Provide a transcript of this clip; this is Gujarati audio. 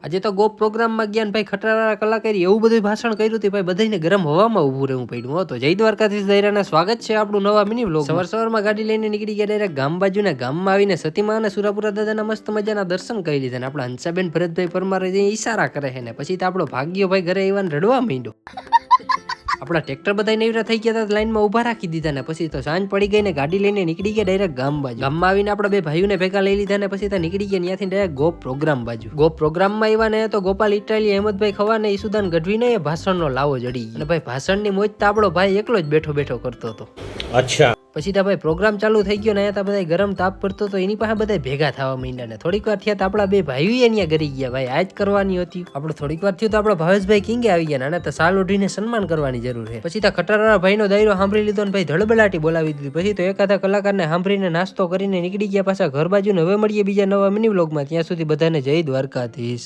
આજે તો ગોપ પ્રોગ્રામમાં ગયા ને ભાઈ ખટારા કલાકારી એવું બધું ભાષણ કર્યું હતું ભાઈ બધાને ગરમ હવામાં ઊભું રહેવું પડ્યું હતો. જય દ્વારકાધીશ દાયરાના સ્વાગત છે આપણું નવા મિની વ્લોગ. સવારમાં ગાડી લઈને નીકળી ગયા ડાયરેક્ટ ગામ બાજુના ગામમાં આવીને સતીમા અને સુરાપુરા દાદાના મસ્ત મજાના દર્શન કરી લીધા ને આપણા હંસાબેન ભરતભાઈ પરમારે જે ઈશારા કરે છે ને પછી તો આપણો ભાગ્યો ભાઈ ઘરે આવવાને રડવા માંડ્યો. આપણા ટ્રેક્ટર બધા નવરા થઈ ગયા હતા લાઈનમાં ઉભા રાખી દીધા ને પછી તો સાંજ પડી ગઈ ને ગાડી લઈને નીકળી ગયા ડાયરેક્ટ ગામ બાજુ. ગામમાં આવીને આપણા બે ભાઈઓને ભેગા લઈ લીધા ને પછી તો નીકળી ગયા ત્યાંથી ડાયરેક્ટ ગોપ પ્રોગ્રામ બાજુ. ગોપ પ્રોગ્રામમાં આવ્યા ને તો ગોપાલ ઇટાલી અહેમદભાઈ ખવા ને ઈસુદાન ગઢવી ને ભાષણનો લાવો જડી અને ભાઈ ભાષણની મોજ તો આપણો ભાઈ એકલો જ બેઠો બેઠો કરતો હતો. અચ્છા પછી તો ભાઈ પ્રોગ્રામ ચાલુ થઈ ગયો ને અહીંયા બધા ગરમ તાપ પડતો તો એની પાસે બધા ભેગા થવા માંડ્યા ને થોડીક વાર થયા તો આપણા બે ભાઈઓ અહીંયા ગરી ગયા ભાઈ આ જ કરવાની હતી. આપણે થોડીક વાર થયું તો આપણા ભાવેશભાઈ કિંગે આવી ગયા ને તો સાલ ઓઢીને સન્માન કરવાની જરૂર છે. પછી તો ખટારા ભાઈનો દાયરો સાંભળી લીધો ને ભાઈ ધડબડાટી બોલાવી દીધી. પછી તો એકાદા કલાકારને સાંભળીને નાસ્તો કરીને નીકળી ગયા પાછા ઘર બાજુ ને હવે મળીએ બીજા નવા મિની વ્લોગમાં. ત્યાં સુધી બધાને જય દ્વારકાધીશ.